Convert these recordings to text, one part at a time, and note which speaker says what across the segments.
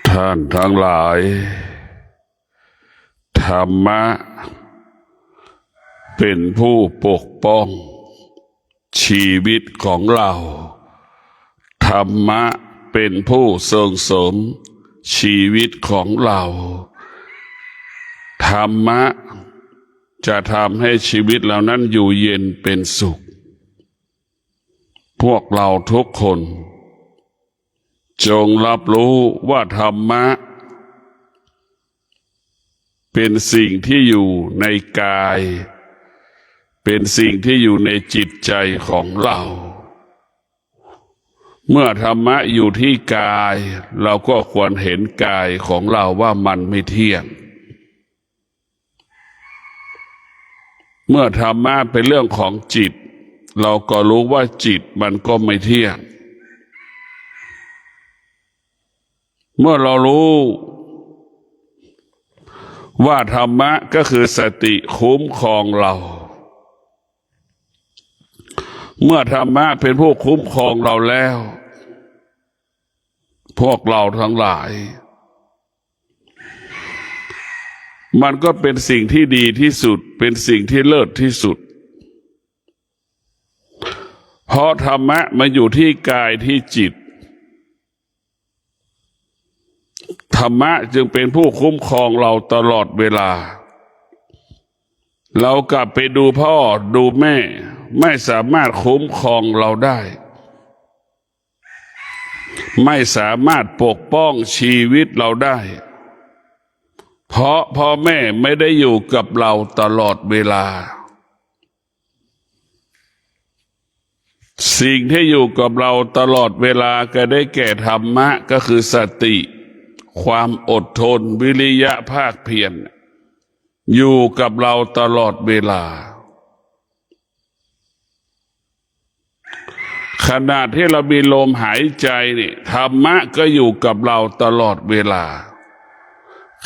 Speaker 1: ท่านทั้งหลายธรรมะเป็นผู้ปกป้องชีวิตของเราธรรมะเป็นผู้ส่งเสริมชีวิตของเราธรรมะจะทำให้ชีวิตเรานั้นอยู่เย็นเป็นสุขพวกเราทุกคนจงรับรู้ว่าธรรมะเป็นสิ่งที่อยู่ในกายเป็นสิ่งที่อยู่ในจิตใจของเราเมื่อธรรมะอยู่ที่กายเราก็ควรเห็นกายของเราว่ามันไม่เที่ยงเมื่อธรรมะเป็นเรื่องของจิตเราก็รู้ว่าจิตมันก็ไม่เที่ยงเมื่อเรารู้ว่าธรรมะก็คือสติคุ้มครองเราเมื่อธรรมะเป็นผู้คุ้มครองเราแล้วพวกเราทั้งหลายมันก็เป็นสิ่งที่ดีที่สุดเป็นสิ่งที่เลิศที่สุดเพราะธรรมะมาอยู่ที่กายที่จิตธรรมะจึงเป็นผู้คุ้มครองเราตลอดเวลาเรากลับไปดูพ่อดูแม่ไม่สามารถคุ้มครองเราได้ไม่สามารถปกป้องชีวิตเราได้เพราะพ่อแม่ไม่ได้อยู่กับเราตลอดเวลาสิ่งที่อยู่กับเราตลอดเวลาก็ได้แก่ธรรมะก็คือสติความอดทนวิริยะภาคเพียรอยู่กับเราตลอดเวลาขณะที่เรามีลมหายใจนี่ธรรมะก็อยู่กับเราตลอดเวลา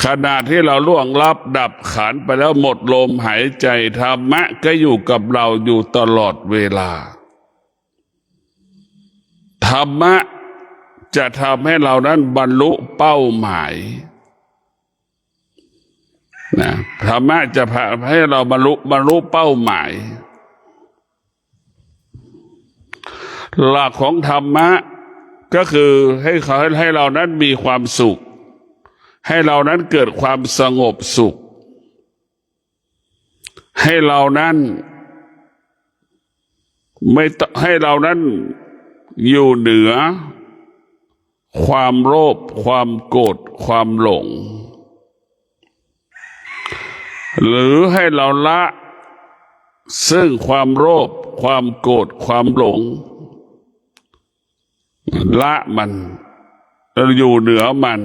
Speaker 1: ขณะที่เราล่วงลับดับขันไปแล้วหมดลมหายใจธรรมะก็อยู่กับเราอยู่ตลอดเวลาธรรมะจะทำให้เรานั้นบรรลุเป้าหมายนะธรรมะจะพาให้เราบรรลุเป้าหมายหลักของธรรมะก็คือให้เรานั้นมีความสุขให้เรานั้นเกิดความสงบสุขให้เรานั้นไม่ให้เรานั้นอยู่เหนือความโลภความโกรธความหลงหรือให้เราละซึ่งความโลภความโกรธความหลงละมันอยู่เหนือมัน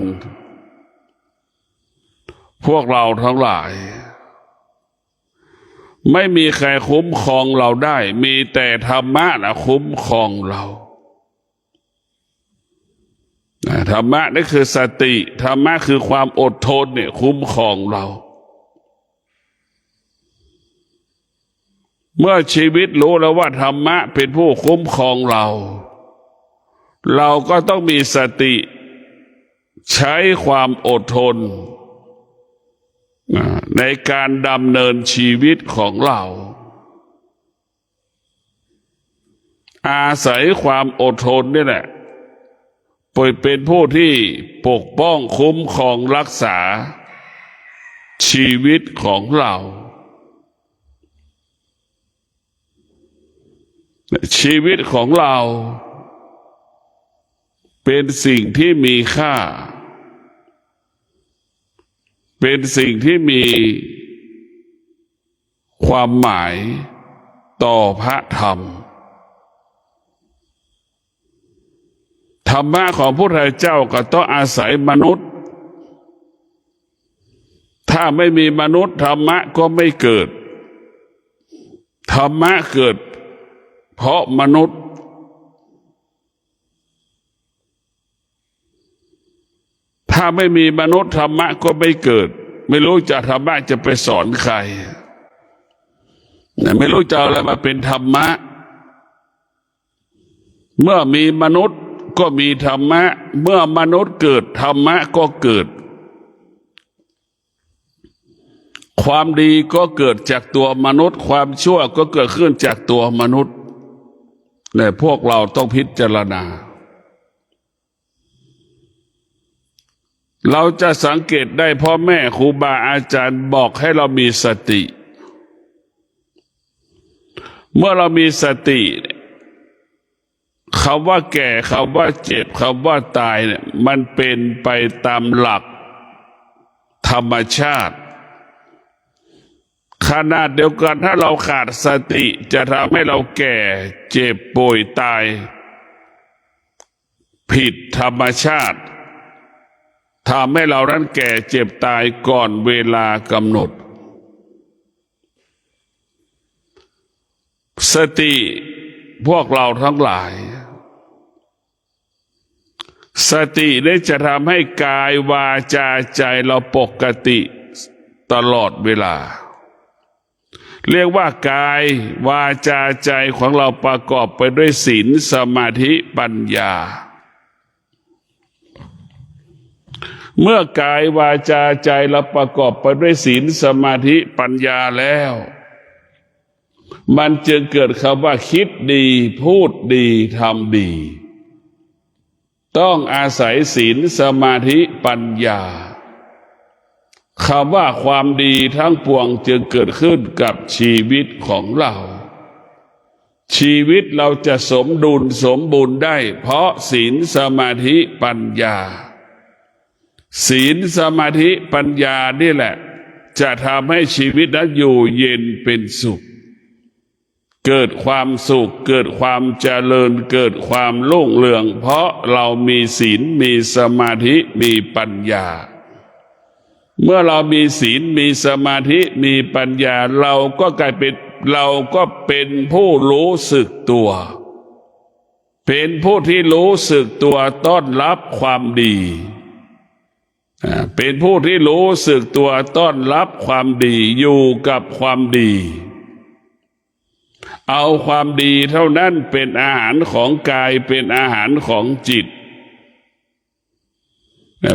Speaker 1: พวกเราทั้งหลายไม่มีใครคุ้มครองเราได้มีแต่ธรรมะนะคุ้มครองเราธรรมะนี่คือสติธรรมะคือความอดทนเนี่ยคุ้มครองเราเมื่อชีวิตรู้แล้วว่าธรรมะเป็นผู้คุ้มครองเราเราก็ต้องมีสติใช้ความอดทนในการดำเนินชีวิตของเราอาศัยความอดทนนี่แหละเป็นผู้ที่ปกป้องคุ้มครองรักษาชีวิตของเราชีวิตของเราเป็นสิ่งที่มีค่าเป็นสิ่งที่มีความหมายต่อพระธรรมธรรมะของพระพุทธเจ้าก็ต้องอาศัยมนุษย์ถ้าไม่มีมนุษย์ธรรมะก็ไม่เกิดธรรมะเกิดเพราะมนุษย์ถ้าไม่มีมนุษย์ธรรมะก็ไม่เกิดไม่รู้จะธรรมะจะไปสอนใครไม่รู้จะอะไรมาเป็นธรรมะเมื่อมีมนุษย์ ก็มีธรรมะเมื่อมนุษย์เกิดธรรมะก็เกิดความดีก็เกิดจากตัวมนุษย์ความชั่วก็เกิดขึ้นจากตัวมนุษย์เนี่ยพวกเราต้องพิจารณาเราจะสังเกตได้พ่อแม่ครูบาอาจารย์บอกให้เรามีสติเมื่อเรามีสติคำว่าแก่คำว่าเจ็บคำว่าตายเนี่ยมันเป็นไปตามหลักธรรมชาติขนาดเดียวกันถ้าเราขาดสติจะทำให้เราแก่เจ็บป่วยตายผิดธรรมชาติทำให้เรานั้นแก่เจ็บตายก่อนเวลากำหนดสติพวกเราทั้งหลายสติได้จะทำให้กายวาจาใจเราปกติตลอดเวลาเรียกว่ากายวาจาใจของเราประกอบไปด้วยศีลสมาธิปัญญาเมื่อกายวาจาใจเราประกอบไปด้วยศีลสมาธิปัญญาแล้วมันจึงเกิดคำว่าคิดดีพูดดีทำดีต้องอาศัยศีลสมาธิปัญญาคำว่าความดีทั้งปวงจึงเกิดขึ้นกับชีวิตของเราชีวิตเราจะสมดุลสมบูรณ์ได้เพราะศีลสมาธิปัญญาศีลสมาธิปัญญานี่แหละจะทำให้ชีวิตนั้นอยู่เย็นเป็นสุขเกิดความสุขเกิดความเจริญเกิดความรุ่งเรืองเพราะเรามีศีลมีสมาธิมีปัญญาเมื่อเรามีศีลมีสมาธิมีปัญญาเราก็เป็นผู้รู้สึกตัวเป็นผู้ที่รู้สึกตัวต้อนรับความดีเป็นผู้ที่รู้สึกตัวต้อนรับความดีอยู่กับความดีเอาความดีเท่านั้นเป็นอาหารของกายเป็นอาหารของจิต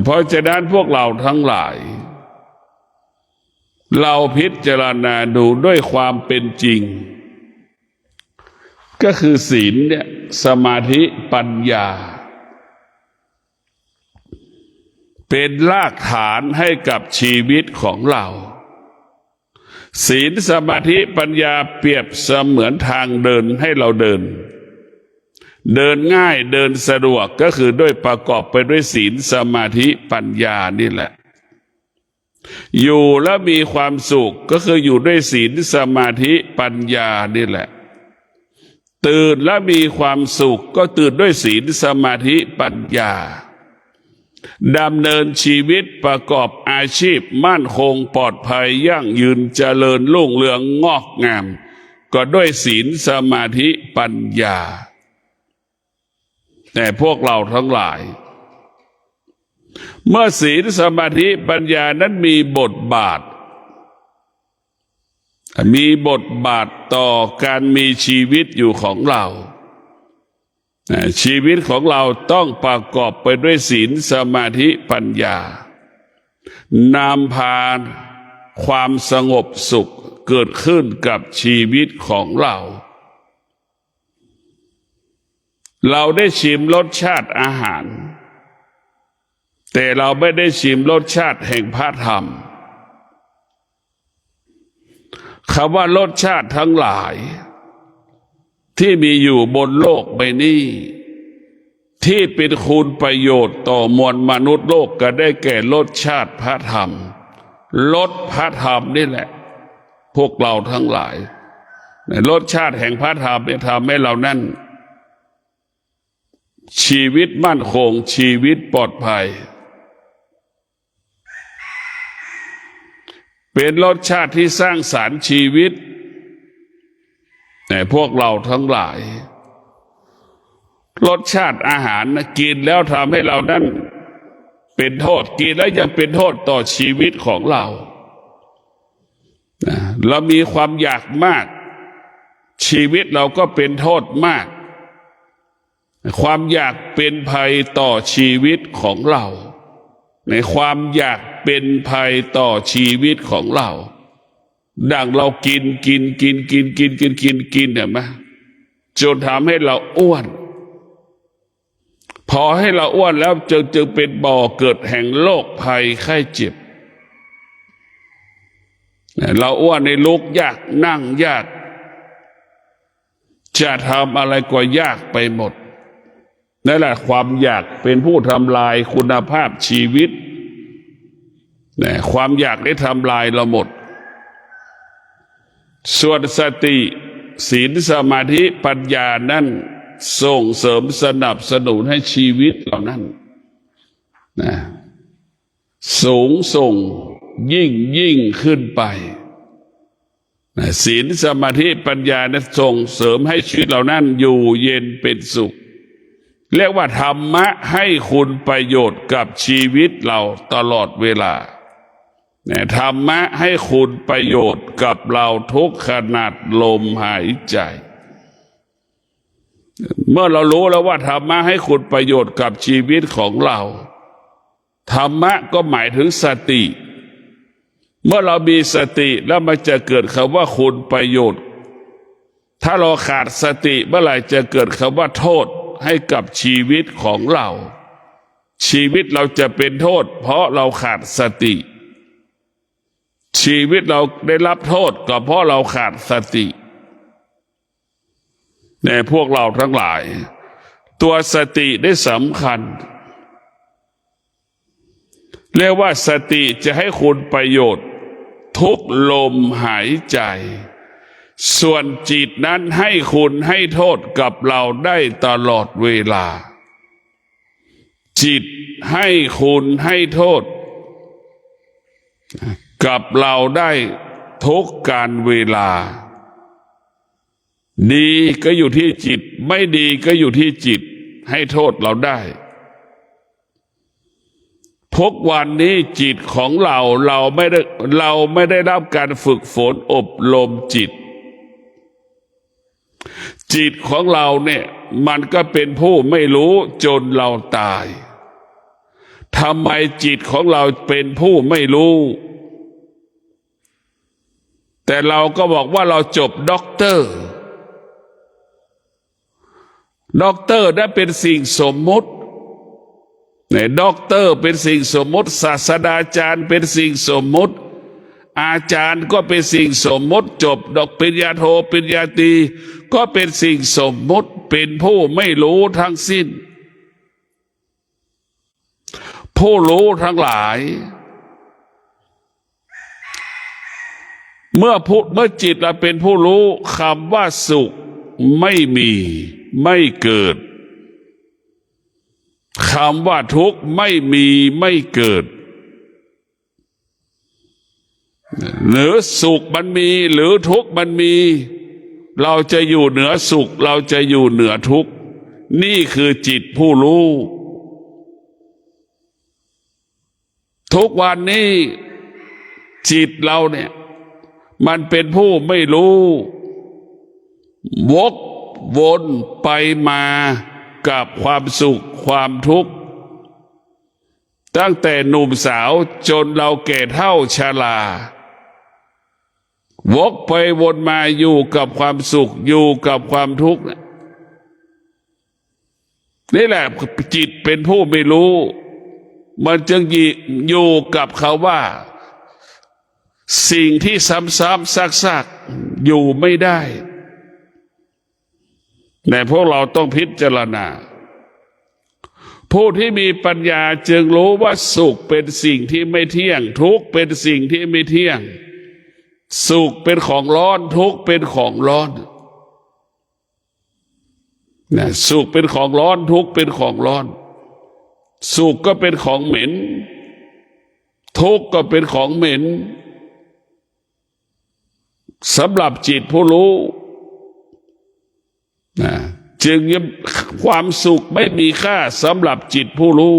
Speaker 1: เพราะฉะนั้นพวกเราทั้งหลายเราพิจารณาดูด้วยความเป็นจริงก็คือศีลเนี่ยสมาธิปัญญาเป็นรากฐานให้กับชีวิตของเราศีลสมาธิปัญญาเปรียบเสมือนทางเดินให้เราเดินง่ายเดินสะดวกก็คือด้วยประกอบไปด้วยศีลสมาธิปัญญานี่แหละอยู่แล้วมีความสุขก็คืออยู่ด้วยศีลสมาธิปัญญานี่แหละตื่นแล้วมีความสุขก็ตื่นด้วยศีลสมาธิปัญญาดำเนินชีวิตประกอบอาชีพมั่นคงปลอดภัยยั่งยืนเจริญรุ่งเรืองงอกงามก็ด้วยศีลสมาธิปัญญาแต่พวกเราทั้งหลายเมื่อศีลสมาธิปัญญานั้นมีบทบาทต่อการมีชีวิตอยู่ของเราชีวิตของเราต้องประกอบไปด้วยศีลสมาธิปัญญานำพาความสงบสุขเกิดขึ้นกับชีวิตของเราได้ชิมรสชาติอาหารแต่เราไม่ได้ชิมรสชาติแห่งพระธรรมคำว่ารสชาติทั้งหลายที่มีอยู่บนโลกใบนี้ที่เป็นคุณประโยชน์ต่อมวลมนุษย์โลกก็ได้แก่รสชาติพระธรรมรสพระธรรมนี่แหละพวกเราทั้งหลายรสชาติแห่งพระธรรมเนี่ยทำให้เรานั้นชีวิตมั่นคงชีวิตปลอดภัยเป็นรสชาติที่สร้างสรรค์ชีวิตแต่พวกเราทั้งหลายรสชาติอาหารกินแล้วทำให้เรานั้นเป็นโทษกินแล้วยังเป็นโทษต่อชีวิตของเราเรามีความอยากมากชีวิตเราก็เป็นโทษมาก ความอยากเป็นภัยต่อชีวิตของเราในความอยากเป็นภัยต่อชีวิตของเราดังเรากินเห็นไหมจนทำให้เราอ้วนพอให้เราอ้วนแล้วจึงเป็นบ่อเกิดแห่งโรคภัยไข้เจ็บเราอ้วนในลุกยากนั่งยากจะทำอะไรก็ยากไปหมดนั่นแหละความอยากเป็นผู้ทำลายคุณภาพชีวิตความอยากได้ทำลายเราหมดส่วนสติศีลสมาธิปัญญานั่นส่งเสริมสนับสนุนให้ชีวิตเรานั้นสูงส่งยิ่งขึ้นไปศีลสมาธิปัญญานั้นส่งเสริมให้ชีวิตเรานั้นอยู่เย็นเป็นสุขเรียกว่าธรรมะให้คุณประโยชน์กับชีวิตเราตลอดเวลาธรรมะให้คุณประโยชน์กับเราทุกขณะลมหายใจเมื่อเรารู้แล้วว่าธรรมะให้คุณประโยชน์กับชีวิตของเราธรรมะก็หมายถึงสติเมื่อเรามีสติแล้วมันจะเกิดคำว่าคุณประโยชน์ถ้าเราขาดสติเมื่อไหร่จะเกิดคำว่าโทษให้กับชีวิตของเราชีวิตเราจะเป็นโทษเพราะเราขาดสติชีวิตเราได้รับโทษก็เพราะเราขาดสติในพวกเราทั้งหลายตัวสติได้สำคัญเรียกว่าสติจะให้คุณประโยชน์ทุกลมหายใจส่วนจิตนั้นให้คุณให้โทษกับเราได้ตลอดเวลาจิตให้คุณให้โทษกับเราได้ทุกการเวลาดีก็อยู่ที่จิตไม่ดีก็อยู่ที่จิตให้โทษเราได้ทุกวันนี้จิตของเราไม่ได้รับการฝึกฝนอบรมจิตของเราเนี่ยมันก็เป็นผู้ไม่รู้จนเราตายทำไมจิตของเราเป็นผู้ไม่รู้แต่เราก็บอกว่าเราจบด็อกเตอร์นั้นเป็นสิ่งสมมุติด็อกเตอร์เป็นสิ่งสมมุติศาสตราจารย์เป็นสิ่งสมมุติอาจารย์ก็เป็นสิ่งสมมุติจบปริญญาโทปริญญาตรีก็เป็นสิ่งสมมุติเป็นผู้ไม่รู้ทั้งสิ้นผู้รู้ทั้งหลายเมื่อจิตเราเป็นผู้รู้คำว่าสุขไม่มีไม่เกิดคำว่าทุกข์ไม่มีไม่เกิดหรือสุขมันมีหรือทุกข์มันมีเราจะอยู่เหนือสุขเราจะอยู่เหนือทุกข์นี่คือจิตผู้รู้ทุกวันนี้จิตเราเนี่ยมันเป็นผู้ไม่รู้วกวนไปมากับความสุขความทุกข์ตั้งแต่หนุ่มสาวจนเราแก่เฒ่าชราวกไปวนมาอยู่กับความสุขอยู่กับความทุกข์นี่แหละจิตเป็นผู้ไม่รู้มันจึงอยู่กับเขาว่าสิ่งที่ซ้ำๆซักๆอยู่ไม่ได้แต่พวกเราต้องพิจารณาผู้ที่มีปัญญาจึงรู้ว่าสุขเป็นสิ่งที่ไม่เที่ยงทุกข์เป็นสิ่งที่ไม่เที่ยงสุขเป็นของร้อนทุกข์เป็นของร้อนสุขเป็นของร้อนทุกข์เป็นของร้อนสุขก็เป็นของเหม็นทุกข์ก็เป็นของเหม็นสำหรับจิตผู้รู้จึงความสุขไม่มีค่าสำหรับจิตผู้รู้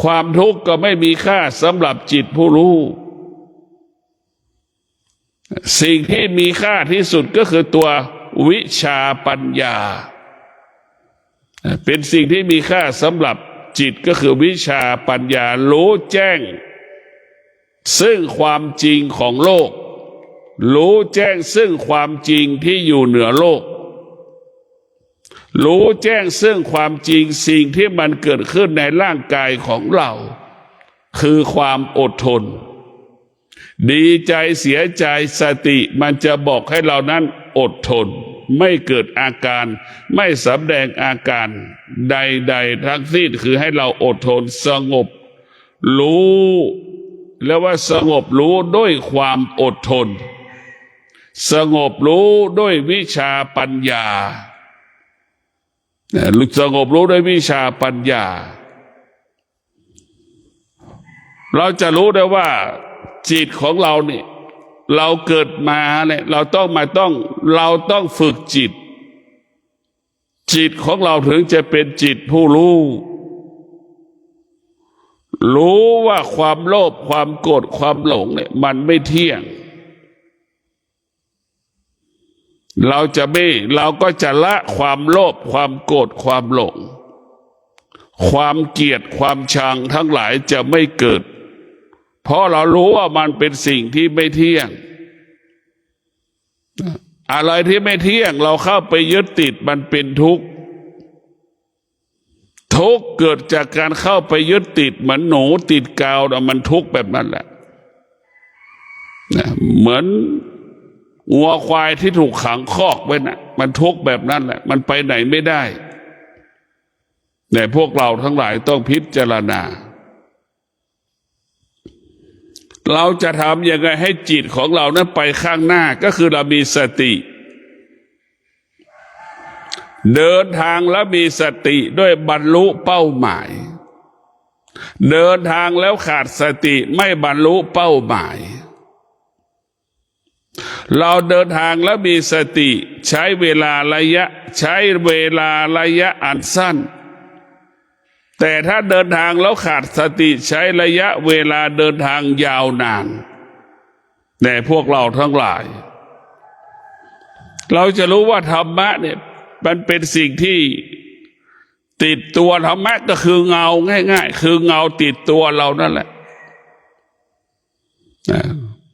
Speaker 1: ความทุกข์ก็ไม่มีค่าสำหรับจิตผู้รู้สิ่งที่มีค่าที่สุดก็คือตัววิชาปัญญา เป็นสิ่งที่มีค่าสำหรับจิตก็คือวิชาปัญญารู้แจ้งซึ่งความจริงของโลกรู้แจ้งซึ่งความจริงที่อยู่เหนือโลกรู้แจ้งซึ่งความจริงสิ่งที่มันเกิดขึ้นในร่างกายของเราคือความอดทนดีใจเสียใจสติมันจะบอกให้เรานั้นอดทนไม่เกิดอาการไม่สำแดงอาการใดๆทั้งสิ้นคือให้เราอดทนสงบรู้แล้วว่าสงบรู้ด้วยความอดทนสงบรู้ด้วยวิชาปัญญาสงบรู้ด้วยวิชาปัญญาเราจะรู้ได้ว่าจิตของเราเนี่ยเราเกิดมาเนี่ยเราต้องฝึกจิตของเราถึงจะเป็นจิตผู้รู้ว่าความโลภความโกรธความหลงเนี่ยมันไม่เที่ยงเราก็จะละความโลภความโกรธความหลงความเกลียดความชังทั้งหลายจะไม่เกิดเพราะเรารู้ว่ามันเป็นสิ่งที่ไม่เที่ยงอะไรที่ไม่เที่ยงเราเข้าไปยึดติดมันเป็นทุกข์เกิดจากการเข้าไปยึดติดเหมือนหนูติดกาวมันทุกข์แบบนั้นแหละเหมือนวัวควายที่ถูกขังคอกไว้น่ะมันทุกข์แบบนั้นแหละมันไปไหนไม่ได้แต่พวกเราทั้งหลายต้องพิจารณาเราจะทำยังไงให้จิตของเรานั้นไปข้างหน้าก็คือเรามีสติเดินทางแล้วมีสติด้วยบรรลุเป้าหมายเดินทางแล้วขาดสติไม่บรรลุเป้าหมายเราเดินทางแล้วมีสติใช้เวลาระยะอันสั้นแต่ถ้าเดินทางแล้วขาดสติใช้ระยะเวลาเดินทางยาวนานแต่พวกเราทั้งหลายเราจะรู้ว่าธรรมะเนี่ยมันเป็นสิ่งที่ติดตัวธรรมะก็คือเงาง่ายๆคือเงาติดตัวเรานั่นแหละ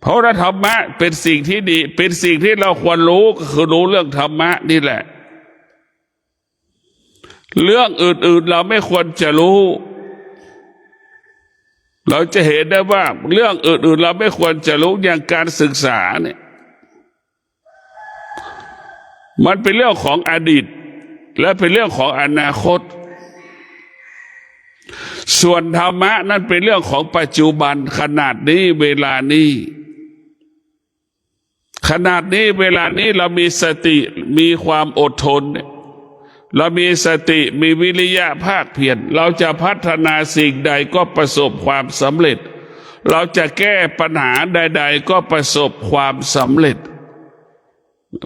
Speaker 1: เพราะธรรมะเป็นสิ่งที่ดีเป็นสิ่งที่เราควรรู้ก็คือรู้เรื่องธรรมะนี่แหละเรื่องอื่นๆเราไม่ควรจะรู้เราจะเห็นได้ว่าเรื่องอื่นๆเราไม่ควรจะรู้อย่างการศึกษาเนี่ยมันเป็นเรื่องของอดีตและเป็นเรื่องของอนาคตส่วนธรรมะนั่นเป็นเรื่องของปัจจุบันขนาดนี้เวลานี้เวลานี้เรามีสติมีความอดทนเรามีสติมีวิริยะภาคเพียรเราจะพัฒนาสิ่งใดก็ประสบความสำเร็จเราจะแก้ปัญหาใดๆก็ประสบความสำเร็จ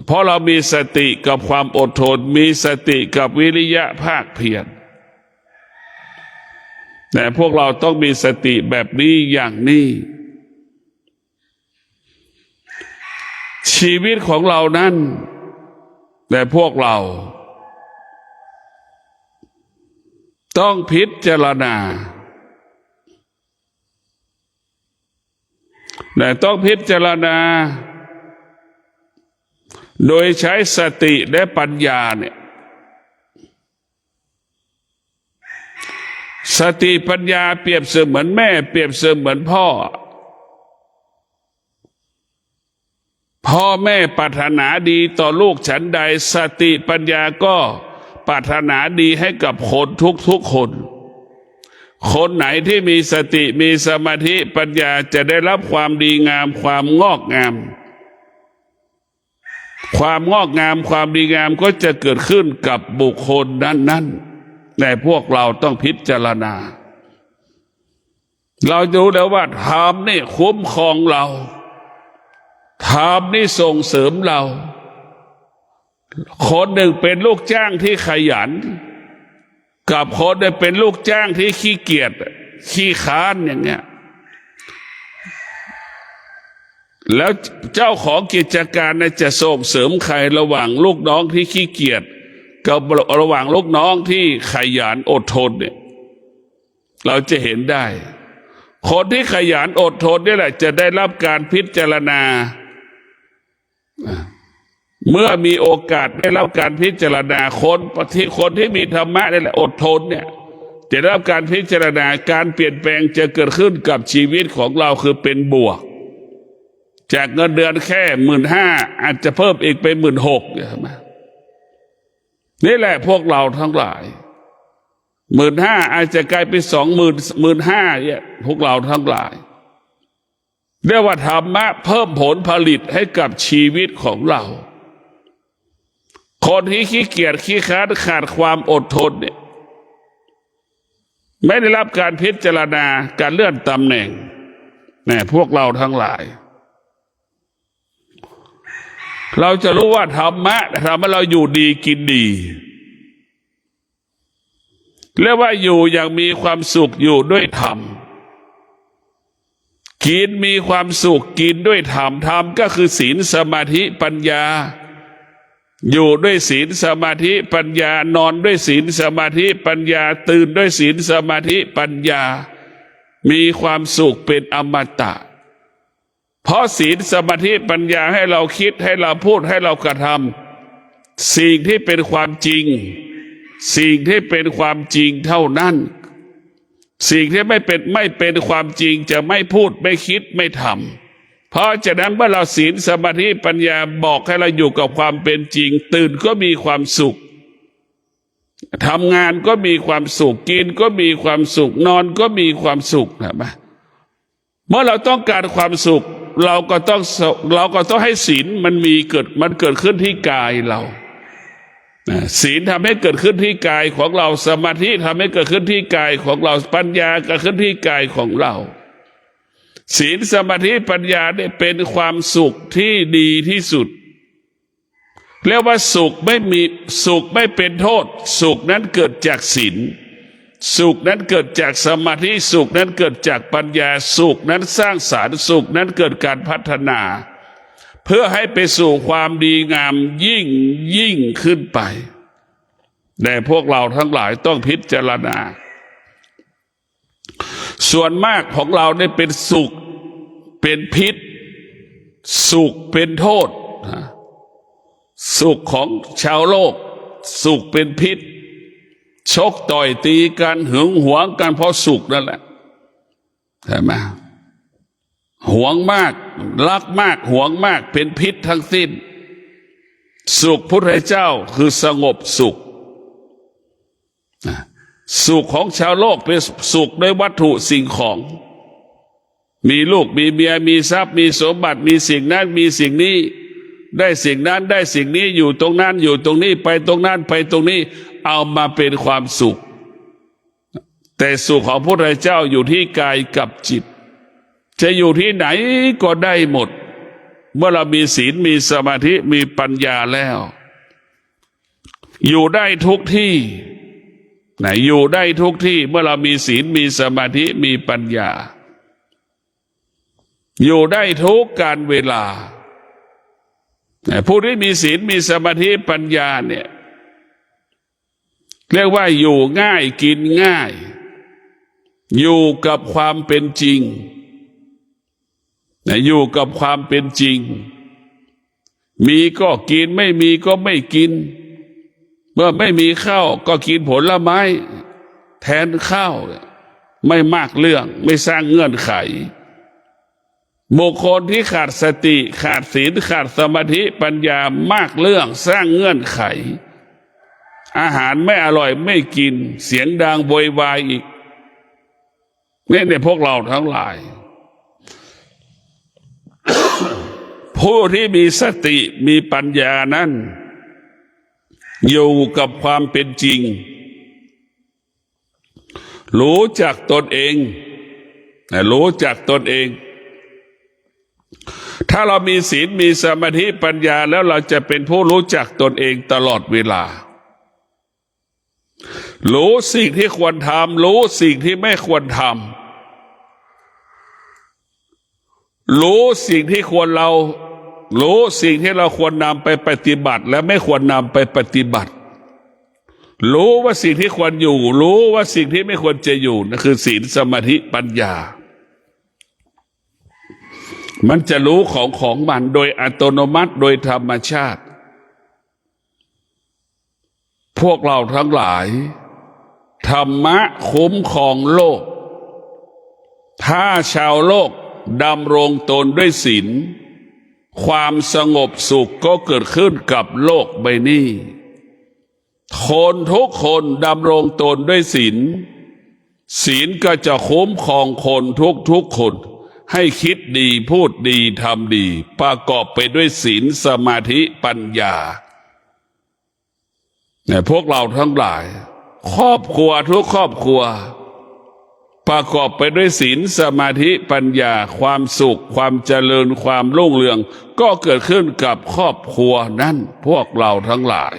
Speaker 1: เพราะเรามีสติกับความอดทนมีสติกับวิริยะภาคเพียรแต่พวกเราต้องมีสติแบบนี้อย่างนี้ชีวิตของเรานั้นแต่พวกเราต้องพิจารณาแต่ต้องพิจารณาโดยใช้สติและปัญญาเนี่ยสติปัญญาเปรียบเสมือนแม่เปรียบเสมือนพ่อแม่ปรารถนาดีต่อลูกฉันใดสติปัญญาก็ปรารถนาดีให้กับคนทุกคนไหนที่มีสติมีสมาธิปัญญาจะได้รับความดีงามความงอกงามความดีงามก็จะเกิดขึ้นกับบุคคลนั้นแต่พวกเราต้องพิจารณาเราจะรู้แล้วว่าธรรมนี่คุ้มครองเราธรรมนี่ส่งเสริมเราคนหนึ่งเป็นลูกจ้างที่ขยันกับคนหนึ่งเป็นลูกจ้างที่ขี้เกียจขี้ค้านอย่างเงี้ยแล้วเจ้าของกิจการจะส่งเสริมใครระหว่างลูกน้องที่ขี้เกียจ กับระหว่างลูกน้องที่ขยันอดทนเนี่ยเราจะเห็นได้คนที่ขยันอดทนนี่แหละจะได้รับการพิจารณาเมื่อมีโอกาสได้รับการพิจารณาคนที่มีธรรมะนี่แหละอดทนเนี่ยจะได้รับการพิจารณาการเปลี่ยนแปลงจะเกิดขึ้นกับชีวิตของเราคือเป็นบวกจากเงินเดือนแค่15,000อาจจะเพิ่มอีกเป็น16,000เนี่ยนี่แหละพวกเราทั้งหลาย15,000อาจจะกลายเป็น15,000เนี่ยพวกเราทั้งหลายเรียกว่าธรรมะเพิ่มผลผลิตให้กับชีวิตของเราคนที่ขี้เกียจขี้ค้านขาดความอดทนเนี่ยไม่ได้รับการพิจารณาการเลื่อนตำแหน่งเนี่ยพวกเราทั้งหลายเราจะรู้ว่าธรรมะทำให้เราอยู่ดีกินดีเรียกว่าอยู่อย่างมีความสุขอยู่ด้วยธรรมกินมีความสุขกินด้วยธรรมธรรมก็คือศีลสมาธิปัญญาอยู่ด้วยศีลสมาธิปัญญานอนด้วยศีลสมาธิปัญญาตื่นด้วยศีลสมาธิปัญญามีความสุขเป็นอมตะเพราะศีลสมาธิปัญญาให้เราคิดให้เราพูดให้เรากระทำสิ่งที่เป็นความจริงสิ่งที่เป็นความจริงเท่านั้นสิ่งที่ไม่เป็นความจริงจะไม่พูดไม่คิดไม่ทำเพราะฉะนั้นเมื่อเราศีลสมาธิปัญญาบอกให้เราอยู่กับความเป็นจริงตื่นก็มีความสุขทำงานก็มีความสุขกินก็มีความสุขนอนก็มีความสุขนะเมื่อเราต้องการความสุขเราก็ต้องให้ศีลมันเกิดขึ้นที่กายเราศีลทำให้เกิดขึ้นที่กายของเราสมาธิทำให้เกิดขึ้นที่กายของเราปัญญาเกิดขึ้นที่กายของเราศีลสมาธิปัญญาเนี่ยเป็นความสุขที่ดีที่สุดเรียกว่าสุขไม่เป็นโทษสุขนั้นเกิดจากศีลสุขนั้นเกิดจากสมาธิสุขนั้นเกิดจากปัญญาสุขนั้นสร้างสรรค์สุขนั้นเกิดการพัฒนาเพื่อให้ไปสู่ความดีงามยิ่งขึ้นไปแต่พวกเราทั้งหลายต้องพิจารณาส่วนมากของเราได้เป็นสุขเป็นพิษสุขเป็นโทษสุขของชาวโลกสุขเป็นพิษชกต่อยตีกันหึงหวงกันเพราะสุขนั่นแหละใช่ไหมหวงมากรักมากหวงมากเป็นพิษทั้งสิ้นสุขพุทธเจ้าคือสงบสุขสุขของชาวโลกเป็นสุขด้วยวัตถุสิ่งของมีลูกมีเมียมีทรัพย์มีสมบัติมีสิ่งนั้นมีสิ่งนี้ได้สิ่งนั้นได้สิ่งนี้อยู่ตรงนั้นอยู่ตรงนี้ไปตรงนั้นไปตรงนี้เอามาเป็นความสุขแต่สุขของพระพุทธเจ้าอยู่ที่กายกับจิตจะอยู่ที่ไหนก็ได้หมดเมื่อเรามีศีลมีสมาธิมีปัญญาแล้วอยู่ได้ทุกที่อยู่ได้ทุกที่เมื่อเรามีศีลมีสมาธิมีปัญญาอยู่ได้ทุกการเวลาผู้ที่มีศีลมีสมาธิปัญญาเนี่ยเรียกว่าอยู่ง่ายกินง่ายอยู่กับความเป็นจริงอยู่กับความเป็นจริงมีก็กินไม่มีก็ไม่กินเมื่อไม่มีข้าวก็กินผลไม้แทนข้าวไม่มากเรื่องไม่สร้างเงื่อนไขบุคคลที่ขาดสติขาดศีลขาดสมาธิปัญญามากเรื่องสร้างเงื่อนไขอาหารไม่อร่อยไม่กินเสียงดังโวยวายอีกนี่ในพวกเราทั้งหลาย ผู้ที่มีสติมีปัญญานั้นอยู่กับความเป็นจริงรู้จักตนเองรู้จักตนเองถ้าเรามีศีลมีสมาธิปัญญาแล้วเราจะเป็นผู้รู้จักตนเองตลอดเวลารู้สิ่งที่ควรทำรู้สิ่งที่ไม่ควรทำรู้สิ่งที่รู้สิ่งที่เราควรนำไปปฏิบัติและไม่ควรนำไปปฏิบัติ รู้ว่าสิ่งที่ควรอยู่รู้ว่าสิ่งที่ไม่ควรจะอยู่นั่นคือศีลสมาธิปัญญามันจะรู้ของมันโดยอัตโนมัติโดยธรรมชาติพวกเราทั้งหลายธรรมะคุ้มครองโลกถ้าชาวโลกดำรงตนด้วยศีลความสงบสุขก็เกิดขึ้นกับโลกใบนี้คนทุกคนดำรงตนด้วยศีลศีลก็จะคุ้มครองคนทุกคนให้คิดดีพูดดีทำดีประกอบไปด้วยศีลสมาธิปัญญาเนี่ยพวกเราทั้งหลายครอบครัวทุกครอบครัวประกอบไปด้วยศีลสมาธิปัญญาความสุขความเจริญความรุ่งเรืองก็เกิดขึ้นกับครอบครัวนั้นพวกเราทั้งหลาย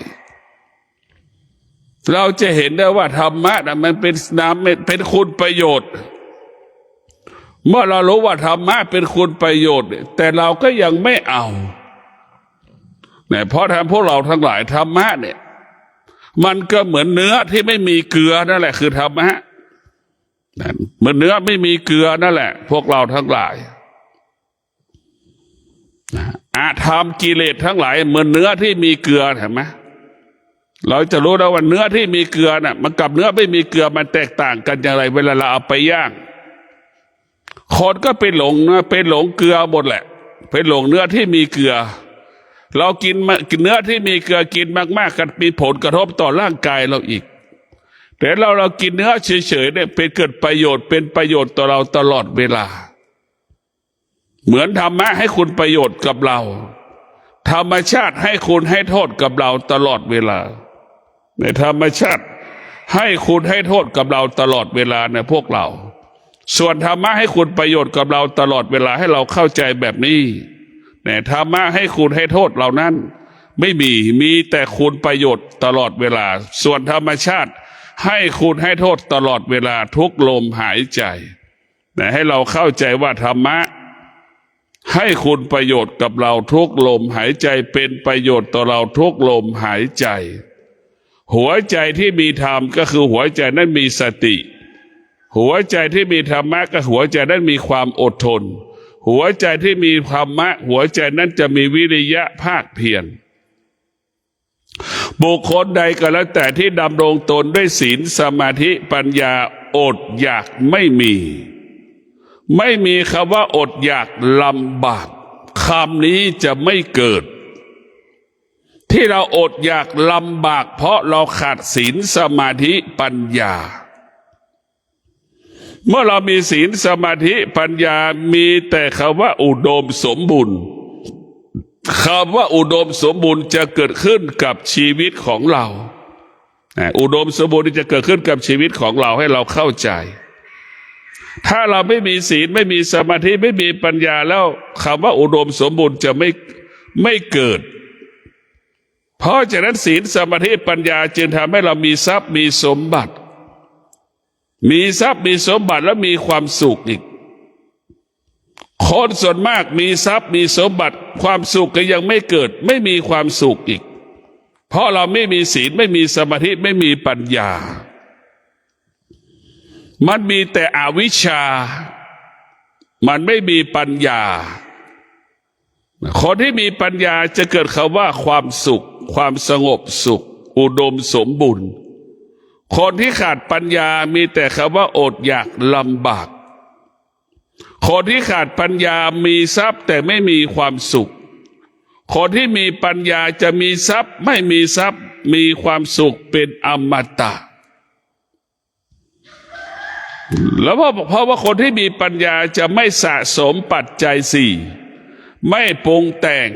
Speaker 1: เราจะเห็นได้ว่าธรรมะมันเป็นน้ำเป็นคุณประโยชน์เมื่อเรารู้ว่าธรรมะเป็นคุณประโยชน์แต่เราก็ยังไม่เอาเนี่ยเพราะทำพวกเราทั้งหลายธรรมะเนี่ยมันก็เหมือนเนื้อที่ไม่มีเกลือนั่นแหละคือธรรมะเหมือนเนื้อไม่มีเกลือนั่นแหละพวกเราทั้งหลายอาธรรมกิเลสทั้งหลายเหมือนเนื้อที่มีเกลือเห็นไหมเราจะรู้ได้ว่าเนื้อที่มีเกลือน่ะมันกับเนื้อไม่มีเกลือมันแตกต่างกันอย่างไรเวลาเราเอาไปย่างคนก็ไปหลงนะไปหลงเกลือหมดแหละไปหลงเนื้อที่มีเกลือเรากินเนื้อที่มีเกลือกินมากๆกันมีผลกระทบต่อร่างกายเราอีกแต่เรากินเนื้อเฉยๆเนี่ยเป็นเกิดประโยชน์เป็นประโยชน์ต่อเราตลอดเวลาเหมือนธรรมะให้คุณประโยชน์กับเราธรรมชาติให้คุณให้โทษกับเราตลอดเวลาในธรรมชาติให้คุณให้โทษกับเราตลอดเวลาในพวกเราส่วนธรรมะให้คุณประโยชน์กับเราตลอดเวลาให้เราเข้าใจแบบนี้แต่ธรรมะให้คุณให้โทษเหล่านั้นไม่มีแต่คุณประโยชน์ตลอดเวลาส่วนธรรมชาติให้คุณให้โทษตลอดเวลาทุกลมหายใจแต่ให้เราเข้าใจว่าธรรมะให้คุณประโยชน์กับเราทุกลมหายใจเป็นประโยชน์ต่อเราทุกลมหายใจหัวใจที่มีธรรมก็คือหัวใจนั้นมีสติหัวใจที่มีธรรมะก็หัวใจนั้นมีความอดทนหัวใจที่มีธรรมะหัวใจนั้นจะมีวิริยะภาคเพียรบุคคลใดก็แล้วแต่ที่ดำรงตนด้วยศีลสมาธิปัญญาอดอยากไม่มีคำว่าอดอยากลำบากคำนี้จะไม่เกิดที่เราอดอยากลำบากเพราะเราขาดศีลสมาธิปัญญาเมื่อเรามีศีลสมาธิปัญญามีแต่คำว่าอุดมสมบูรณ์คำว่าอุดมสมบูรณ์จะเกิดขึ้นกับชีวิตของเราอุดมสมบูรณ์จะเกิดขึ้นกับชีวิตของเราให้เราเข้าใจถ้าเราไม่มีศีลไม่มีสมาธิไม่มีปัญญาแล้วคำว่าอุดมสมบูรณ์จะไม่เกิดเพราะฉะนั้นศีลสมาธิปัญญาจึงทำให้เรามีทรัพย์มีสมบัติมีทรัพย์มีสมบัติแล้วมีความสุขอีกคนส่วนมากมีทรัพย์มีสมบัติความสุขก็ยังไม่เกิดไม่มีความสุขอีกเพราะเราไม่มีศีลไม่มีสมาธิไม่มีปัญญามันมีแต่อวิชชามันไม่มีปัญญาคนที่มีปัญญาจะเกิดคำว่าความสุขความสงบสุขอุดมสมบูรณ์คนที่ขาดปัญญามีแต่คำว่าอดอยากลำบากคนที่ขาดปัญญามีทรัพย์แต่ไม่มีความสุขคนที่มีปัญญาจะมีทรัพย์ไม่มีทรัพย์มีความสุขเป็นอมตะแล้วเพราะว่าคนที่มีปัญญาจะไม่สะสมปัจจัยสี่ไม่ปรุงแต่ง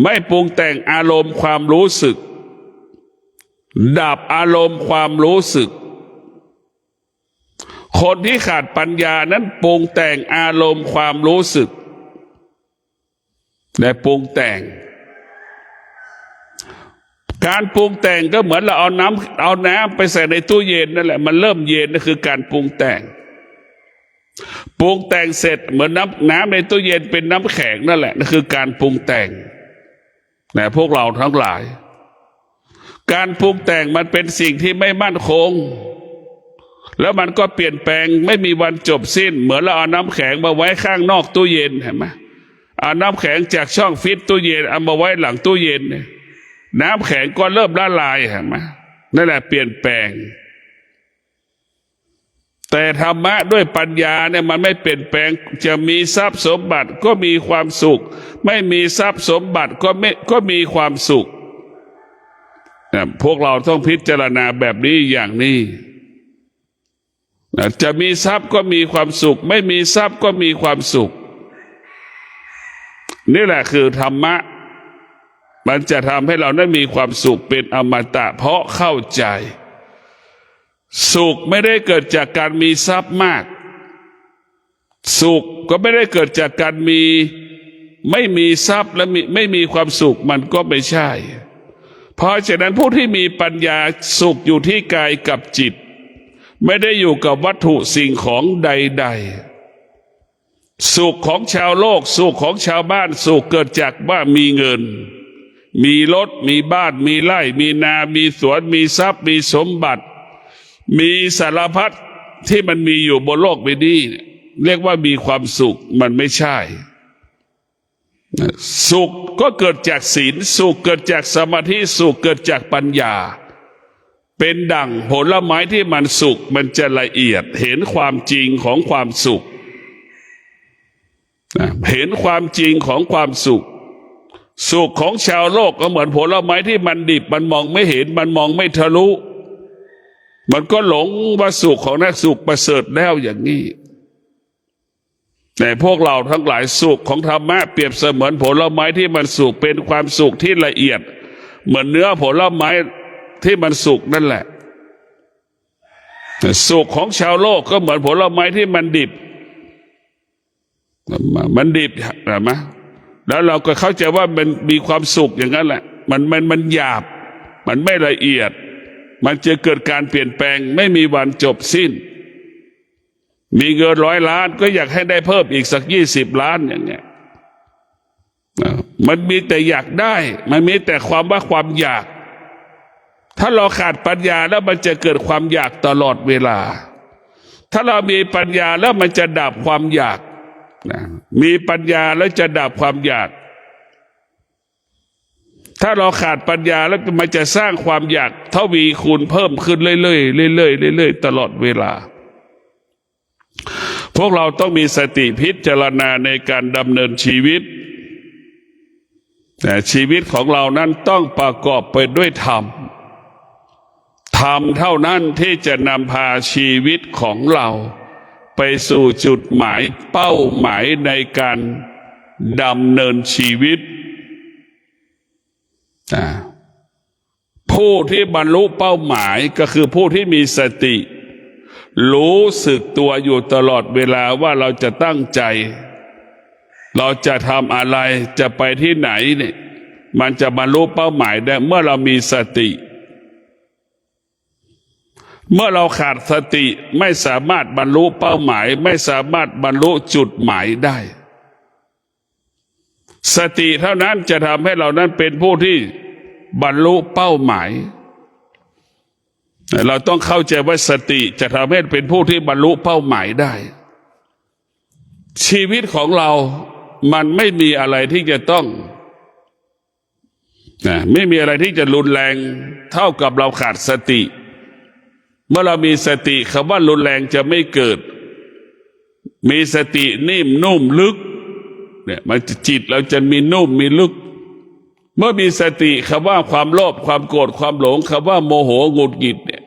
Speaker 1: ไม่ปรุงแต่งอารมณ์ความรู้สึกดับอารมณ์ความรู้สึกคนที่ขาดปัญญานั้นปรุงแต่งอารมณ์ความรู้สึกและปรุงแต่งการปรุงแต่งก็เหมือนเราเอาน้ำไปใส่ในตู้เย็นนั่นแหละมันเริ่มเย็นนั่นคือการปรุงแต่งเสร็จเหมือนน้ำในตู้เย็นเป็นน้ำแข็งนั่นแหละนั่นคือการปรุงแต่งแต่พวกเราทั้งหลาย การปรุงแต่งมันเป็นสิ่งที่ไม่มั่นคงแล้วมันก็เปลี่ยนแปลงไม่มีวันจบสิ้นเหมือนเราเอาน้ำแข็งมาไว้ข้างนอกตู้เย็นเห็นไหมเอาน้ำแข็งจากช่องฟิตตู้เย็นเอามาไว้หลังตู้เย็นน้ำแข็งก็เริ่มละลายเห็นไหมนั่นแหละเปลี่ยนแปลงแต่ธรรมะด้วยปัญญาเนี่ยมันไม่เปลี่ยนแปลงจะมีทรัพย์สมบัติก็มีความสุขไม่มีทรัพย์สมบัติก็มีความสุขพวกเราต้องพิจารณาแบบนี้อย่างนี้จะมีทรัพย์ก็มีความสุขไม่มีทรัพย์ก็มีความสุขนี่แหละคือธรรมะมันจะทำให้เราได้มีความสุขเป็นอมตะเพราะเข้าใจสุขไม่ได้เกิดจากการมีทรัพย์มากสุขก็ไม่ได้เกิดจากการไม่มีทรัพย์และไม่มีความสุขมันก็ไม่ใช่เพราะฉะนั้นผู้ที่มีปัญญาสุขอยู่ที่กายกับจิตไม่ได้อยู่กับวัตถุสิ่งของใดๆสุขของชาวโลกสุขของชาวบ้านสุขเกิดจากว่ามีเงินมีรถมีบ้านมีไร่มีนามีสวนมีทรัพย์มีสมบัติมีสารพัดที่มันมีอยู่บนโลกใบนี้เรียกว่ามีความสุขมันไม่ใช่สุขก็เกิดจากศีลสุขเกิดจากสมาธิสุขเกิดจากปัญญาเป็นดั่งผลไม้ที่มันสุกมันจะละเอียดเห็นความจริงของความสุขเห็นความจริงของความสุขสุขของชาวโลกก็เหมือนผลไม้ที่มันดิบมันมองไม่เห็นมันมองไม่ทะลุมันก็หลงว่าสุขของนักสุขประเสริฐแล้วอย่างนี้แต่พวกเราทั้งหลายสุขของธรรมะเปรียบเสมือนผลไม้ที่มันสุกเป็นความสุขที่ละเอียดเหมือนเนื้อผลไม้ที่มันสุกนั่นแหละสุขของชาวโลกก็เหมือนผลไม้ที่มันดิบเห็นไหมแล้วเราก็เข้าใจว่ามันมีความสุขอย่างนั้นแหละมันหยาบมันไม่ละเอียดมันจะเกิดการเปลี่ยนแปลงไม่มีวันจบสิ้นมีเงิน100 ล้านก็อยากให้ได้เพิ่มอีกสัก20 ล้านอย่างเงี้ยมันมีแต่อยากได้มันมีแต่ความอยากถ้าเราขาดปัญญาแล้วมันจะเกิดความอยากตลอดเวลาถ้าเรามีปัญญาแล้วมันจะดับความอยากมีปัญญาแล้วจะดับความอยากถ้าเราขาดปัญญาแล้วมันจะสร้างความอยากทวีคูณเพิ่มขึ้นเรื่อยๆเรื่อยๆตลอดเวลาพวกเราต้องมีสติพิจารณาในการดำเนินชีวิตแต่ชีวิตของเรานั้นต้องประกอบไปด้วยธรรมเท่านั้นที่จะนำพาชีวิตของเราไปสู่จุดหมายเป้าหมายในการดำเนินชีวิตผู้ที่บรรลุเป้าหมายก็คือผู้ที่มีสติรู้สึกตัวอยู่ตลอดเวลาว่าเราจะตั้งใจเราจะทำอะไรจะไปที่ไหนเนี่ยมันจะบรรลุเป้าหมายได้เมื่อเรามีสติเมื่อเราขาดสติไม่สามารถบรรลุเป้าหมายไม่สามารถบรรลุจุดหมายได้สติเท่านั้นจะทำให้เรานั้นเป็นผู้ที่บรรลุเป้าหมายเราต้องเข้าใจว่าสติจะทำให้เป็นผู้ที่บรรลุเป้าหมายได้ชีวิตของเรามันไม่มีอะไรที่จะต้องไม่มีอะไรที่จะรุนแรงเท่ากับเราขาดสติเมื่อเรามีสติคำว่ารุนแรงจะไม่เกิดมีสตินิ่มนุ่มลึกเนี่ยมันจิตเราจะมีนุ่มมีลึกเมื่อมีสติคำว่าความโลภความโกรธความหลงคำว่าโมโหหงุดหงิดเนี่ย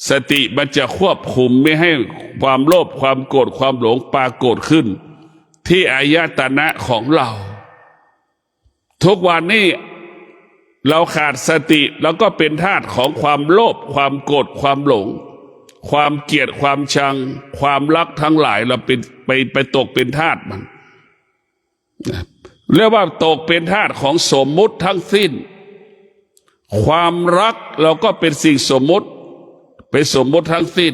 Speaker 1: สติมันจะควบคุมไม่ให้ความโลภความโกรธความหลงปรากฏขึ้นที่อายตนะของเราทุกวันนี้เราขาดสติแล้วก็เป็นทาสของความโลภความโกรธความหลงความเกลียดความชังความรักทั้งหลายเราไปตกเป็นทาสมันเรียกว่าตกเป็นทาสของสมมุติทั้งสิ้นความรักเราก็เป็นสิ่งสมมุติเป็นสมมุติทั้งสิ้น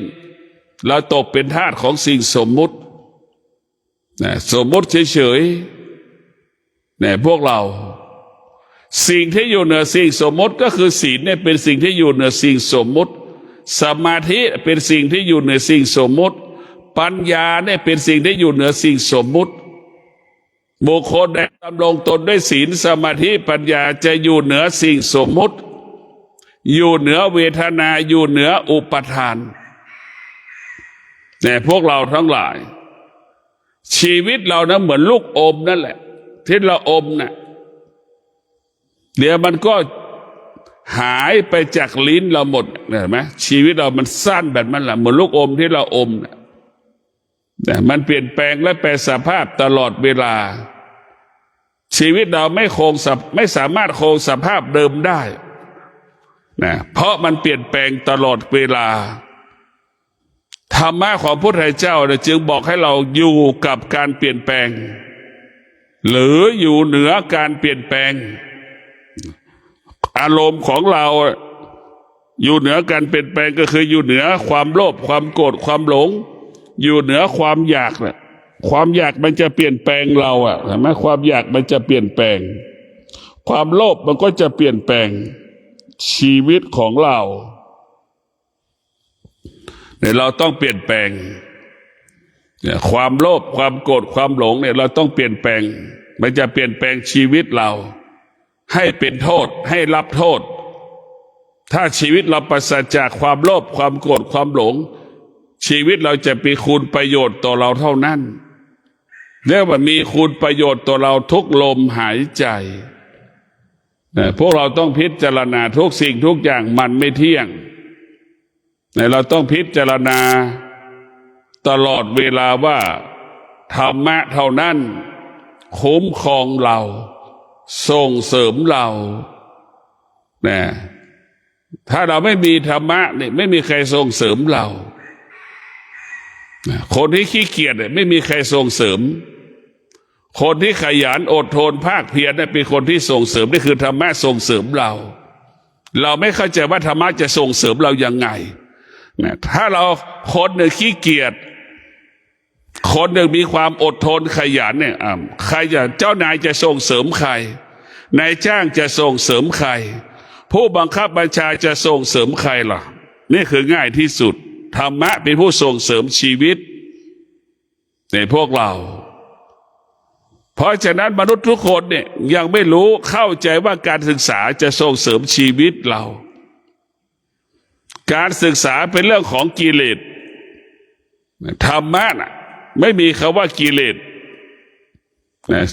Speaker 1: เราตกเป็นทาสของสิ่งสมมุติสมมุติเฉยๆพวกเรา สิ่งที่อยู่เหนือสิ่งสมมติก็คือศีลเนี่ยเป็นสิ่งที่อยู่เหนือสิ่งสมมติสมาธิเป็นสิ่งที่อยู่เหนือสิ่งสมมติปัญญาเนี่ยเป็นสิ่งที่อยู่เหนือสิ่งสมมุติบุคคลได้ดำรงตนด้วยศีลสมาธิปัญญาจะอยู่เหนือสิ่งสมมุติอยู่เหนือเวทนาอยู่เหนืออุปทานเนี่ยพวกเราทั้งหลายชีวิตเรานะเหมือนลูกอมนั่นแหละที่เราอมนะ่ะเดี๋ยวมันก็หายไปจากลิ้นเราหมดเห็นไหมชีวิตเรามันสั้นแบบนั้นแหละเหมือนลูกอมที่เราอมนะมันเปลี่ยนแปลงและแปรสภาพตลอดเวลาชีวิตเราไม่สามารถคงสภาพเดิมได้นะเพราะมันเปลี่ยนแปลงตลอดเวลาธรรมะของพระพุทธเจ้าจึงบอกให้เราอยู่กับการเปลี่ยนแปลงหรืออยู่เหนือการเปลี่ยนแปลงอารมณ์ของเราอยู่เหนือการเปลี่ยนแปลงก็คืออยู่เหนือความโลภความโกรธความหลงอยู่เหนือความอยากน่ะความอยากมันจะเปลี่ยนแปลงเราเห็นไหมความอยากมันจะเปลี่ยนแปลงความโลภมันก็จะเปลี่ยนแปลงชีวิตของเราเนี่ยเราต้องเปลี่ยนแปลงเนี่ยความโลภความโกรธความหลงเนี่ยเราต้องเปลี่ยนแปลงมันจะเปลี่ยนแปลงชีวิตเราให้เป็นโทษให้รับโทษถ้าชีวิตเราปราศจากความโลภความโกรธความหลงชีวิตเราจะมีคุณประโยชน์ต่อเราเท่านั้นเรียกว่ามีคุณประโยชน์ต่อเราทุกลมหายใจพวกเราต้องพิจารณาทุกสิ่งทุกอย่างมันไม่เที่ยงเราต้องพิจารณาตลอดเวลาว่าธรรมะเท่านั้นคุ้มครองเราส่งเสริมเราถ้าเราไม่มีธรรมะเนี่ยไม่มีใครส่งเสริมเราคนที่ขี้เกียจไม่มีใครส่งเสริมคนที่ขยันอดทนภาคเพียรเป็นคนที่ส่งเสริมนี่คือธรรมะส่งเสริมเราไม่เข้าใจว่าธรรมะจะส่งเสริมเรายังไงถ้าเราคนหนึ่งขี้เกียจคนหนึ่งมีความอดทนขยันเนี่ยใครจะเจ้านายจะส่งเสริมใครนายจ้างจะส่งเสริมใครผู้บังคับบัญชาจะส่งเสริมใครล่ะนี่คือง่ายที่สุดธรรมะเป็นผู้ส่งเสริมชีวิตในพวกเราเพราะฉะนั้นมนุษย์ทุกคนเนี่ยยังไม่รู้เข้าใจว่าการศึกษาจะส่งเสริมชีวิตเราการศึกษาเป็นเรื่องของกิเลสธรรมะน่ะไม่มีคำว่ากิเลส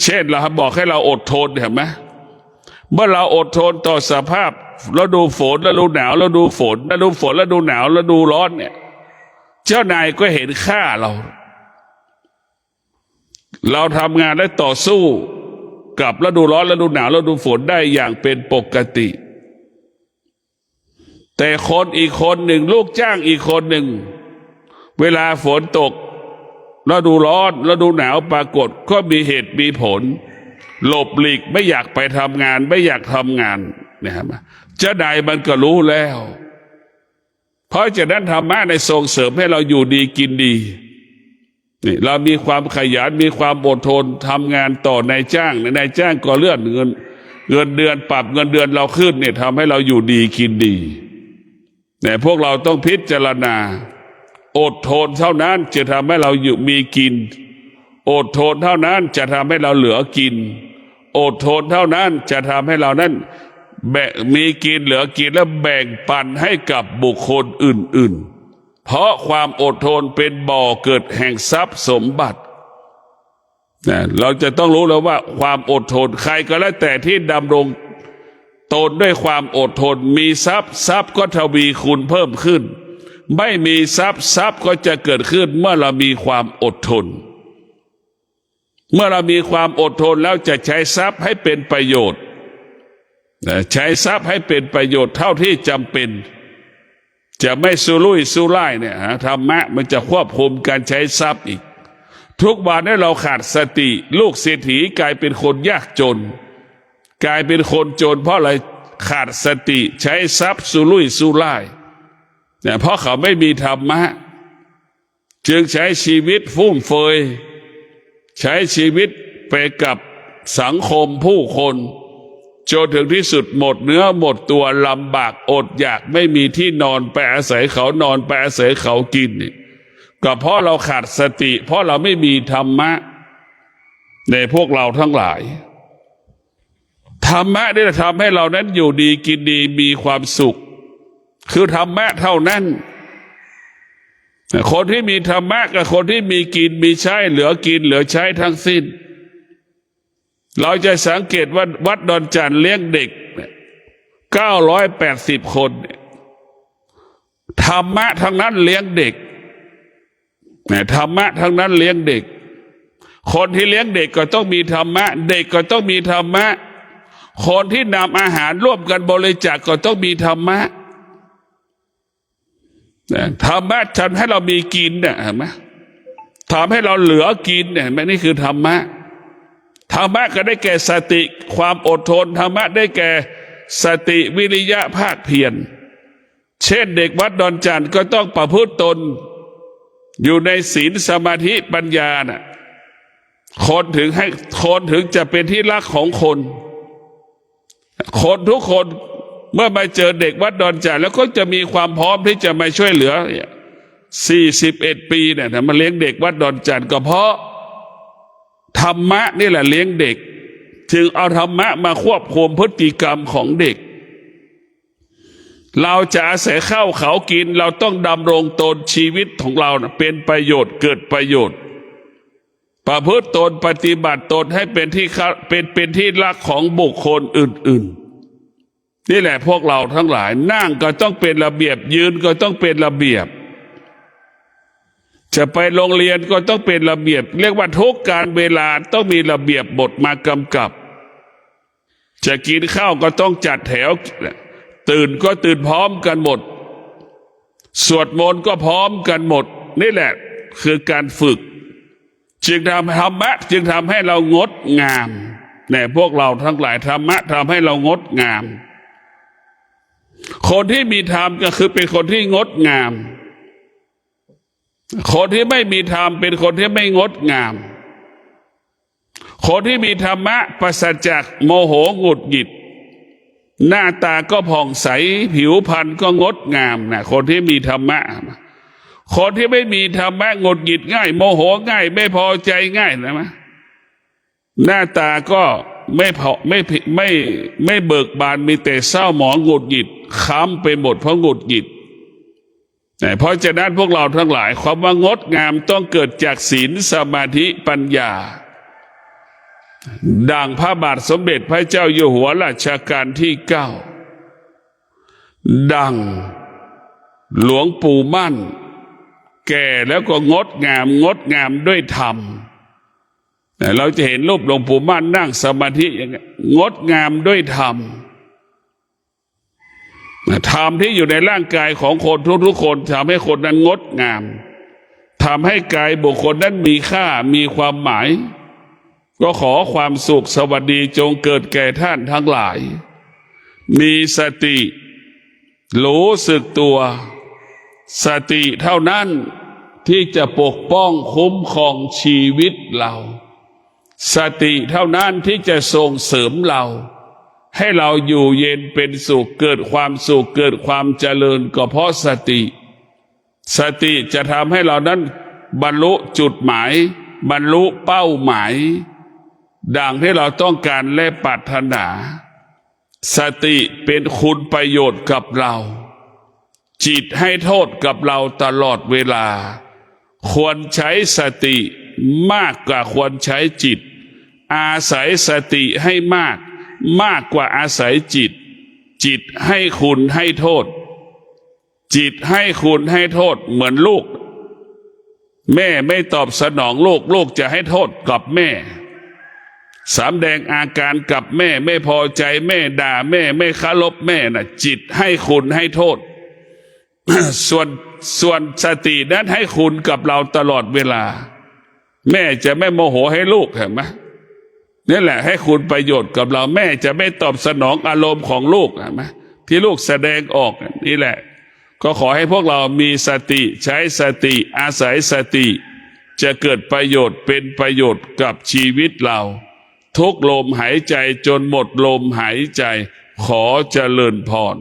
Speaker 1: เช่นเราบอกให้เราอดทนเห็นไหมเมื่อเราอดทนต่อสภาพฤดูฝนฤดูหนาวฤดูฝนฤดูฝนฤดูหนาวฤดูร้อนเนี่ยเจ้านายก็เห็นค่าเราทำงานและต่อสู้กับฤดูร้อนฤดูหนาวฤดูฝนได้อย่างเป็นปกติแต่คนอีกคนหนึ่งลูกจ้างอีกคนหนึ่งเวลาฝนตกฤดูร้อนฤดูหนาวปรากฏก็มีเหตุมีผลหลบหลีกไม่อยากไปทำงานไม่อยากทำงานนะครับเจ้านายมันก็รู้แล้วเพราะฉะนั้นธรรมะในส่งเสริมให้เราอยู่ดีกินดีนี่เรามีความขยันมีความอดทนทำงานต่อนายจ้างนายจ้างก็เลื่อนเงินเดือนปรับเงินเดือนเราขึ้นเนี่ยทำให้เราอยู่ดีกินดีแต่พวกเราต้องพิจารณาอดทนเท่านั้นจะทำให้เราอยู่มีกินอดทนเท่านั้นจะทำให้เราเหลือกินอดทนเท่านั้นจะทำให้เรานั้นมีกินเหลือกินและแบ่งปันให้กับบุคคลอื่นๆเพราะความอดทนเป็นบ่อเกิดแห่งทรัพย์สมบัติเราจะต้องรู้แล้วว่าความอดทนใครก็แล้วแต่ที่ดำรงตนด้วยความอดทนมีทรัพย์ก็ทวีคูณเพิ่มขึ้นไม่มีทรัพย์ก็จะเกิดขึ้นเมื่อเรามีความอดทนเมื่อเรามีความอดทนแล้วจะใช้ทรัพย์ให้เป็นประโยชน์ใช้ทรัพย์ให้เป็นประโยชน์เท่าที่จำเป็นจะไม่สุรุ่ยสุร่ายเนี่ยธรรมะมันจะควบคุมการใช้ทรัพย์อีกทุกวันนี้เราขาดสติลูกเศรษฐีกลายเป็นคนยากจนกลายเป็นคนจนเพราะอะไรขาดสติใช้ทรัพย์สุรุ่ยสุร่ายเนี่ยเพราะเขาไม่มีธรรมะจึงใช้ชีวิตฟุ่มเฟือยใช้ชีวิตไปกับสังคมผู้คน จนถึงที่สุดหมดเนื้อหมดตัวลำบากอดอยากไม่มีที่นอนไปอาศัยเขานอนไปอาศัยเขากินนี่ก็เพราะเราขาดสติเพราะเราไม่มีธรรมะในพวกเราทั้งหลายธรรมะนี่จะทำให้เรานั้นอยู่ดีกินดีมีความสุขคือธรรมะเท่านั้นคนที่มีธรรมะกับคนที่มีกินมีใช้เหลือกินเหลือใช้ทั้งสิ้นเราจะสังเกตว่าวัดดอนจันทร์เลี้ยงเด็ก980 คนธรรมะทั้งนั้นเลี้ยงเด็กธรรมะทั้งนั้นเลี้ยงเด็กคนที่เลี้ยงเด็กก็ต้องมีธรรมะเด็กก็ต้องมีธรรมะคนที่นำอาหารร่วมกันบริจาคก็ต้องมีธรรมะธรรมะทำให้เรามีกินเนี่ยเห็นไหมทำให้เราเหลือกินเนี่ยเห็นไหมนี่คือธรรมะธรรมะก็ได้แก่สติความอดทนธรรมะได้แก่สติวิริยะภาคเพียรเช่นเด็กวัดดอนจันทร์ก็ต้องประพฤติตนอยู่ในศีลสมาธิปัญญาน่ะคนถึงจะเป็นที่รักของคนทุกคนเมื่อมาเจอเด็กวัดดอนจันทร์แล้วก็จะมีความพร้อมที่จะมาช่วยเหลือ41 ปีเนี่ยมาเลี้ยงเด็กวัดดอนจันทร์ก็เพราะธรรมะนี่แหละเลี้ยงเด็กจึงเอาธรรมะมาควบคุมพฤติกรรมของเด็กเราจะอาศัยข้าวเขากินเราต้องดำรงตนชีวิตของเราเป็นประโยชน์เกิดประโยชน์ประพฤติตนปฏิบัติตนให้เป็นที่รักของบุคคลอื่นๆนี่แหละพวกเราทั้งหลายนั่งก็ต้องเป็นระเบียบยืนก็ต้องเป็นระเบียบจะไปโรงเรียนก็ต้องเป็นระเบียบเรียกว่าทุกการเวลาต้องมีระเบียบบทมากำกับจะกินข้าวก็ต้องจัดแถวตื่นก็ตื่นพร้อมกันหมดสวดมนต์ก็พร้อมกันหมดนี่แหละคือการฝึกจึงทำธรรมะจึงทำให้เรางดงามเนี่ยพวกเราทั้งหลายธรรมะทำให้เรางดงามคนที่มีธรรมก็คือเป็นคนที่งดงามคนที่ไม่มีธรรมเป็นคนที่ไม่งดงามคนที่มีธรรมะปราศจากโมโหหงุดหงิดหน้าตาก็ผ่องใสผิวพรรณก็งดงามนะคนที่มีธรรมะคนที่ไม่มีธรรมะหงุดหงิดง่ายโมโหง่ายไม่พอใจง่ายนะมะหน้าตาก็ไม่เบิกบานมีแต่เศร้าหมองหงุดหงิดค้ำไปหมดเพราะหงุดหงิดเพราะฉะนั้นพวกเราทั้งหลายความว่างดงามต้องเกิดจากศีลสมาธิปัญญาดังพระบาทสมเด็จพระเจ้าอยู่หัวรัชกาลที่9ดังหลวงปู่มั่นแก่แล้วก็งดงามด้วยธรรมเราจะเห็นรูปหลวงปู่มั่นนั่งสมาธิอย่างนี้งดงามด้วยธรรมธรรมที่อยู่ในร่างกายของคนทุกคนทำให้คนนั้นงดงามทำให้กายบุคคลนั้นมีค่ามีความหมายก็ขอความสุขสวัสดีจงเกิดแก่ท่านทั้งหลายมีสติรู้สึกตัวสติเท่านั้นที่จะปกป้องคุ้มครองชีวิตเราสติเท่านั้นที่จะส่งเสริมเราให้เราอยู่เย็นเป็นสุขเกิดความสุขเกิดความเจริญก็เพราะสติจะทำให้เรานั้นบรรลุจุดหมายบรรลุเป้าหมายดังที่เราต้องการและปรารถนาสติเป็นคุณประโยชน์กับเราจิตให้โทษกับเราตลอดเวลาควรใช้สติมากกว่าควรใช้จิตอาศัยสติให้มากกว่าอาศัยจิตให้คุณให้โทษจิตให้คุณให้โทษเหมือนลูกแม่ไม่ตอบสนองลูกจะให้โทษกับแม่สำแดงอาการกับแม่ไม่พอใจแม่ด่าแม่ไม่เคารพแม่น่ะจิตให้คุณให้โทษ ส่วนสตินั้นให้คุณกับเราตลอดเวลาแม่จะไม่โมโหให้ลูกเห็นไหมนี่แหละให้คุณประโยชน์กับเราแม่จะไม่ตอบสนองอารมณ์ของลูกเห็นไหมที่ลูกแสดงออกนี่แหละก็ขอให้พวกเรามีสติใช้สติอาศัยสติจะเกิดประโยชน์เป็นประโยชน์กับชีวิตเรา ทุกลมหายใจจนหมดลมหายใจ ขอเจริญพร